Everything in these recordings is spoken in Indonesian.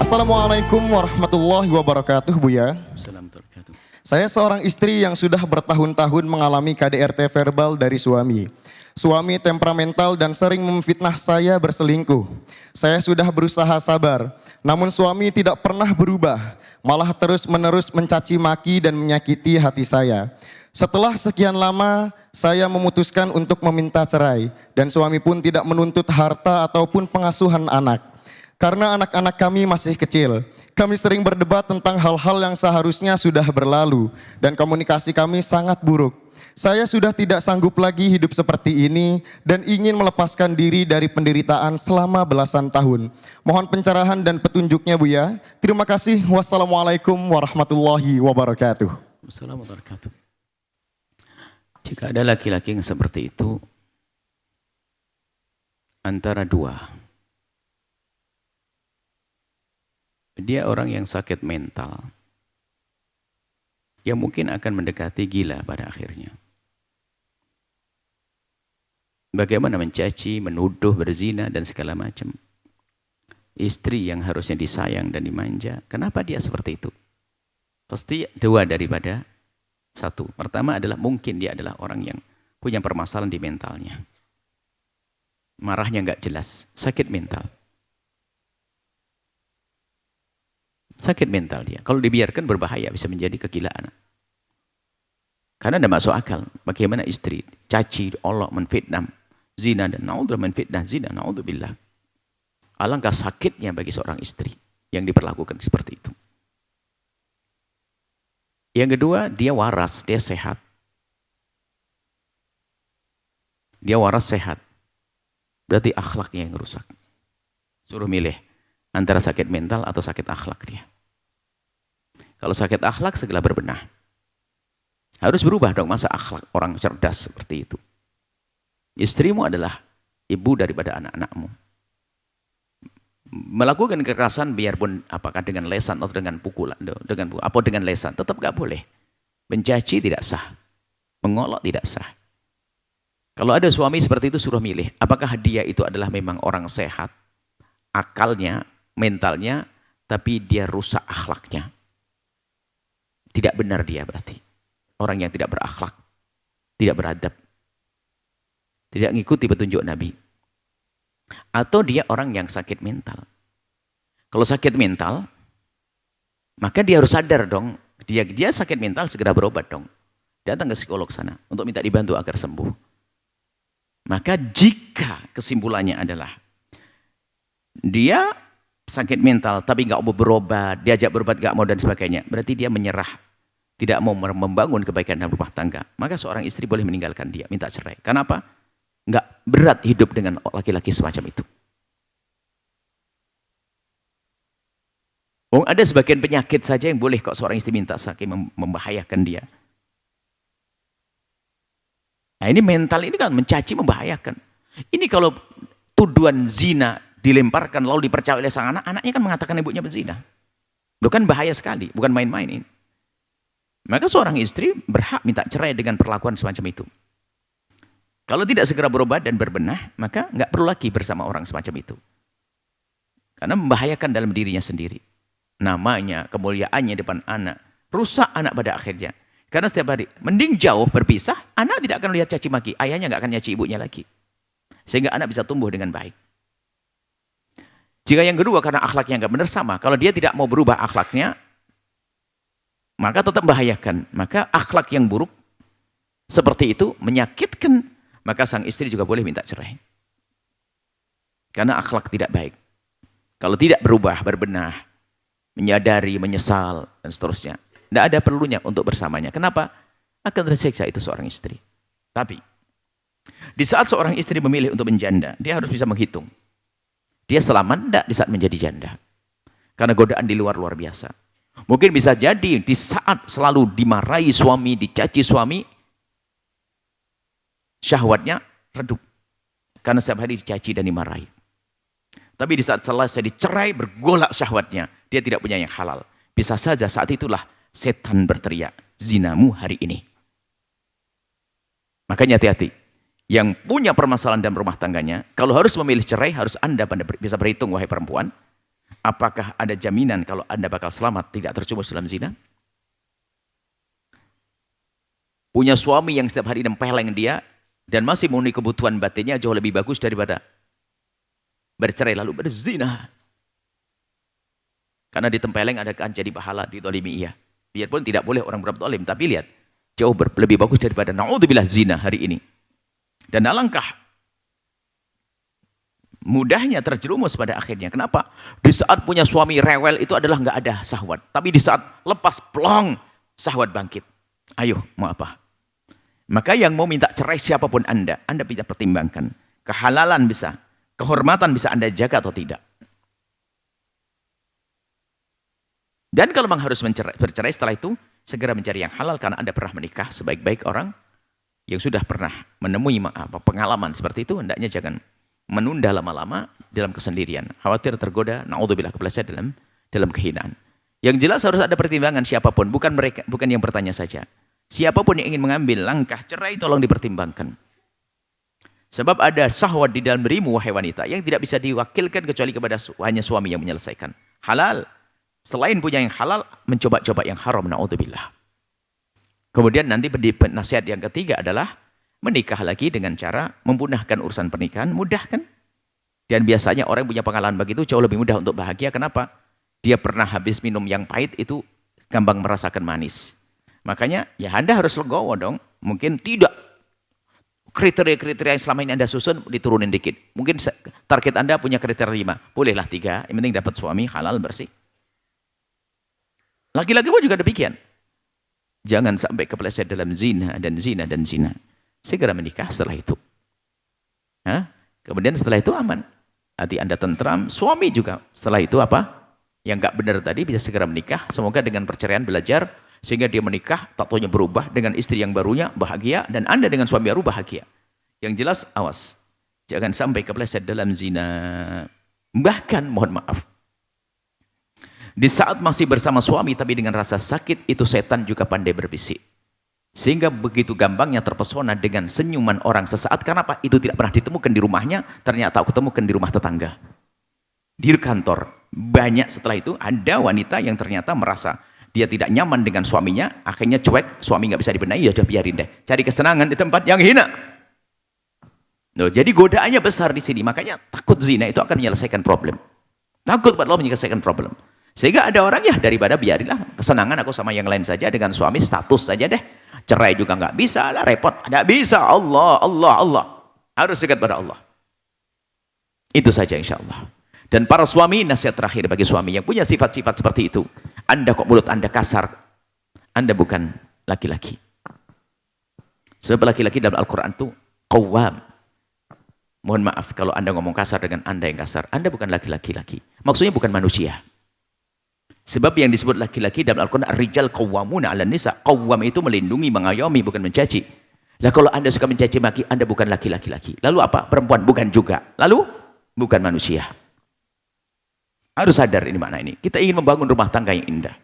Assalamualaikum warahmatullahi wabarakatuh, Buya. Assalamualaikum. Saya seorang istri yang sudah bertahun-tahun mengalami KDRT verbal dari suami. Suami temperamental dan sering memfitnah saya berselingkuh. Saya sudah berusaha sabar, namun suami tidak pernah berubah, malah terus-menerus mencaci maki dan menyakiti hati saya. Setelah sekian lama, saya memutuskan untuk meminta cerai, dan suami pun tidak menuntut harta ataupun pengasuhan anak. Karena anak-anak kami masih kecil, kami sering berdebat tentang hal-hal yang seharusnya sudah berlalu, dan komunikasi kami sangat buruk. Saya sudah tidak sanggup lagi hidup seperti ini dan ingin melepaskan diri dari penderitaan selama belasan tahun. Mohon pencerahan dan petunjuknya, Buya. Terima kasih. Wassalamualaikum warahmatullahi wabarakatuh. Assalamualaikum warahmatullahi wabarakatuh. Jika ada laki-laki yang seperti itu, antara dua. Dia orang yang sakit mental, yang mungkin akan mendekati gila pada akhirnya. Bagaimana mencaci, menuduh, berzina, dan segala macam. Istri yang harusnya disayang dan dimanja, kenapa dia seperti itu? Pasti dua daripada satu. Pertama adalah mungkin dia adalah orang yang punya permasalahan di mentalnya. Marahnya nggak jelas, sakit mental. Sakit mental dia. Kalau dibiarkan berbahaya, bisa menjadi kegilaan. Karena tidak masuk akal. Bagaimana istri caci, olok, menfitnah, zina, dan naudzubillah, menfitnah, zina, naudzubillah. Alangkah sakitnya bagi seorang istri yang diperlakukan seperti itu. Yang kedua, dia waras, dia sehat. Dia waras, sehat. Berarti akhlaknya yang rusak. Suruh milih antara sakit mental atau sakit akhlak dia. Kalau sakit akhlak, segera berbenah. Harus berubah dong, masa akhlak orang cerdas seperti itu. Istrimu adalah ibu daripada anak-anakmu. Melakukan kekerasan biarpun apakah dengan lesan atau dengan pukulan, dengan lesan, tetap gak boleh. Mencaci tidak sah. Mengolok tidak sah. Kalau ada suami seperti itu, suruh milih. Apakah dia itu adalah memang orang sehat, akalnya, mentalnya, tapi dia rusak akhlaknya. Tidak benar dia berarti. Orang yang tidak berakhlak, tidak beradab, tidak mengikuti petunjuk Nabi. Atau dia orang yang sakit mental. Kalau sakit mental, maka dia harus sadar dong, dia sakit mental, segera berobat dong. Datang ke psikolog sana untuk minta dibantu agar sembuh. Maka jika kesimpulannya adalah dia sakit mental tapi nggak mau berobat, diajak berobat nggak mau dan sebagainya, berarti dia menyerah, tidak mau membangun kebaikan dalam rumah tangga. Maka seorang istri boleh meninggalkan dia, minta cerai. Kenapa? Nggak berat hidup dengan laki-laki semacam itu. Ada sebagian penyakit saja yang boleh kok seorang istri minta, saking membahayakan dia. Nah ini mental ini kan mencaci, membahayakan. Ini kalau tuduhan zina dilemparkan lalu dipercaya oleh sang anak, anaknya kan mengatakan ibunya berzina. Itu kan bahaya sekali, bukan main-main ini. Maka seorang istri berhak minta cerai dengan perlakuan semacam itu. Kalau tidak segera berobat dan berbenah, maka nggak perlu lagi bersama orang semacam itu. Karena membahayakan dalam dirinya sendiri. Namanya, kemuliaannya depan anak. Rusak anak pada akhirnya. Karena setiap hari, mending jauh berpisah, anak tidak akan lihat caci maki. Ayahnya nggak akan nyaci ibunya lagi. Sehingga anak bisa tumbuh dengan baik. Jika yang kedua karena akhlaknya nggak benar, sama. Kalau dia tidak mau berubah akhlaknya, maka tetap membahayakan. Maka akhlak yang buruk seperti itu menyakitkan. Maka sang istri juga boleh minta cerai. Karena akhlak tidak baik. Kalau tidak berubah, berbenah, menyadari, menyesal, dan seterusnya. Tidak ada perlunya untuk bersamanya. Kenapa? Akan tersiksa itu seorang istri. Tapi, di saat seorang istri memilih untuk menjanda, dia harus bisa menghitung. Dia selamat tidak di saat menjadi janda. Karena godaan di luar biasa. Mungkin bisa jadi di saat selalu dimarahi suami, dicaci suami, syahwatnya redup. Karena setiap hari dicaci dan dimarahi. Tapi di saat selesai dicerai, bergolak syahwatnya. Dia tidak punya yang halal. Bisa saja saat itulah setan berteriak, zinamu hari ini. Makanya hati-hati. Yang punya permasalahan dalam rumah tangganya, kalau harus memilih cerai, harus Anda bisa berhitung, wahai perempuan. Apakah ada jaminan kalau Anda bakal selamat tidak terjumus dalam zina? Punya suami yang setiap hari nempeleng dia dan masih memenuhi kebutuhan batinnya jauh lebih bagus daripada bercerai lalu berzina. Karena ditempeleng ada kan jadi pahala, ditolimi iya. Biarpun tidak boleh orang berbuat zalim, tapi lihat jauh lebih bagus daripada naudzubillah zina hari ini. Dan alangkah mudahnya terjerumus pada akhirnya. Kenapa? Di saat punya suami rewel itu adalah nggak ada syahwat. Tapi di saat lepas plong, syahwat bangkit. Ayo, mau apa? Maka yang mau minta cerai siapapun Anda bisa pertimbangkan. Kehalalan bisa, kehormatan bisa Anda jaga atau tidak. Dan kalau memang harus bercerai setelah itu, segera mencari yang halal karena Anda pernah menikah sebaik-baik orang yang sudah pernah menemui pengalaman seperti itu, hendaknya jangan menunda lama-lama dalam kesendirian. Khawatir tergoda, naudzubillah, kepleset dalam kehinaan. Yang jelas harus ada pertimbangan siapapun, bukan yang bertanya saja. Siapapun yang ingin mengambil langkah cerai tolong dipertimbangkan. Sebab ada syahwat di dalam dirimu wahai wanita yang tidak bisa diwakilkan kecuali kepada hanya suami yang menyelesaikan. Halal. Selain punya yang halal, mencoba-coba yang haram, naudzubillah. Kemudian nanti nasihat yang ketiga adalah menikah lagi dengan cara memudahkan urusan pernikahan. Mudah kan? Dan biasanya orang yang punya pengalaman begitu jauh lebih mudah untuk bahagia. Kenapa? Dia pernah habis minum yang pahit itu gampang merasakan manis. Makanya ya Anda harus legowo dong. Mungkin tidak kriteria-kriteria yang selama ini Anda susun diturunin dikit. Mungkin target Anda punya kriteria 5. Bolehlah 3, yang penting dapat suami halal bersih. Laki-laki pun juga demikian. Jangan sampai kepleset dalam zina dan zina. Segera menikah setelah itu. Kemudian setelah itu aman. Hati Anda tentram, suami juga. Setelah itu apa? Yang nggak benar tadi bisa segera menikah. Semoga dengan perceraian belajar sehingga dia menikah, taktanya berubah dengan istri yang barunya bahagia dan Anda dengan suami baru bahagia. Yang jelas awas. Jangan sampai kepleset dalam zina. Bahkan mohon maaf. Di saat masih bersama suami tapi dengan rasa sakit itu setan juga pandai berbisik. Sehingga begitu gampangnya terpesona dengan senyuman orang sesaat. Karena apa? Itu tidak pernah ditemukan di rumahnya, ternyata aku temukan di rumah tetangga. Di kantor. Banyak setelah itu ada wanita yang ternyata merasa dia tidak nyaman dengan suaminya, akhirnya cuek, suami nggak bisa dibenahi, ya udah biarin deh. Cari kesenangan di tempat yang hina. Loh, jadi godaannya besar di sini. Makanya takut zina itu akan menyelesaikan problem. Takut pada Allah menyelesaikan problem. Sehingga ada orang ya daripada biarilah kesenangan aku sama yang lain saja dengan suami status saja deh. Cerai juga nggak bisa lah, repot. Nggak bisa. Allah. Harus dekat pada Allah. Itu saja insya Allah. Dan para suami, nasihat terakhir bagi suami yang punya sifat-sifat seperti itu. Anda kok mulut Anda kasar, Anda bukan laki-laki. Sebab laki-laki dalam Al-Quran itu qawwam. Mohon maaf kalau Anda ngomong kasar dengan Anda yang kasar. Anda bukan laki-laki. Maksudnya bukan manusia. Sebab yang disebut laki-laki dalam Al-Quran, ar-rijal qawwamuna 'alan nisa. Qawwam itu melindungi, mengayomi, bukan mencaci. Lah kalau Anda suka mencaci maki, Anda bukan laki-laki. Lalu apa? Perempuan? Bukan juga. Lalu bukan manusia. Harus sadar ini makna ini. Kita ingin membangun rumah tangga yang indah.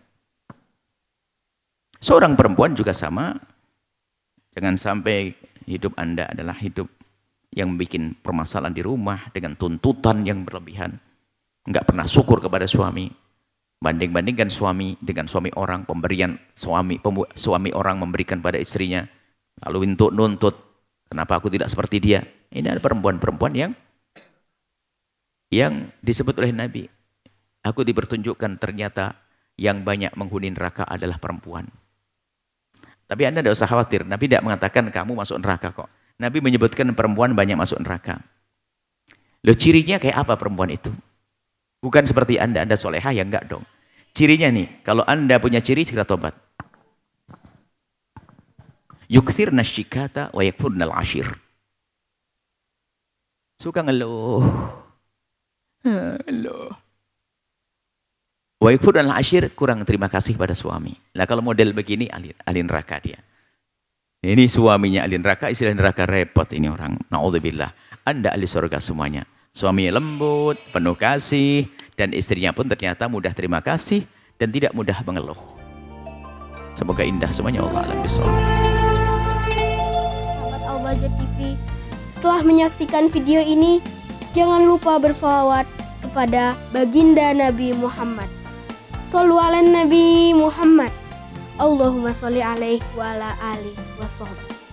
Seorang perempuan juga sama. Jangan sampai hidup Anda adalah hidup yang bikin permasalahan di rumah dengan tuntutan yang berlebihan. Enggak pernah syukur kepada suami. Banding-bandingkan suami dengan suami orang, pemberian suami orang memberikan pada istrinya, lalu nuntut, kenapa aku tidak seperti dia? Ini ada perempuan-perempuan yang disebut oleh Nabi. Aku dipertunjukkan ternyata yang banyak menghuni neraka adalah perempuan. Tapi Anda tidak usah khawatir, Nabi tidak mengatakan kamu masuk neraka kok. Nabi menyebutkan perempuan banyak masuk neraka. Loh, cirinya kayak apa perempuan itu? Bukan seperti Anda solehah, ya enggak dong. Cirinya nih, kalau Anda punya ciri, segera tobat. Yukthirna syikata wa yakfurnal ashir. Suka ngeluh. Wa yakfurnal ashir, kurang terima kasih pada suami. Lah kalau model begini, ahli neraka dia. Ini suaminya ahli neraka, istri neraka, repot ini orang. Na'udzubillah. Anda ahli surga semuanya. Suaminya lembut, penuh kasih, dan istrinya pun ternyata mudah terima kasih dan tidak mudah mengeluh. Semoga indah semuanya. Allah a'lam bishawab. Sahabat Al-Bahjah TV, setelah menyaksikan video ini, jangan lupa bersolawat kepada baginda Nabi Muhammad. Shollu ala Nabi Muhammad. Allahumma sholli alaihi wa ala alihi wa sahbihi.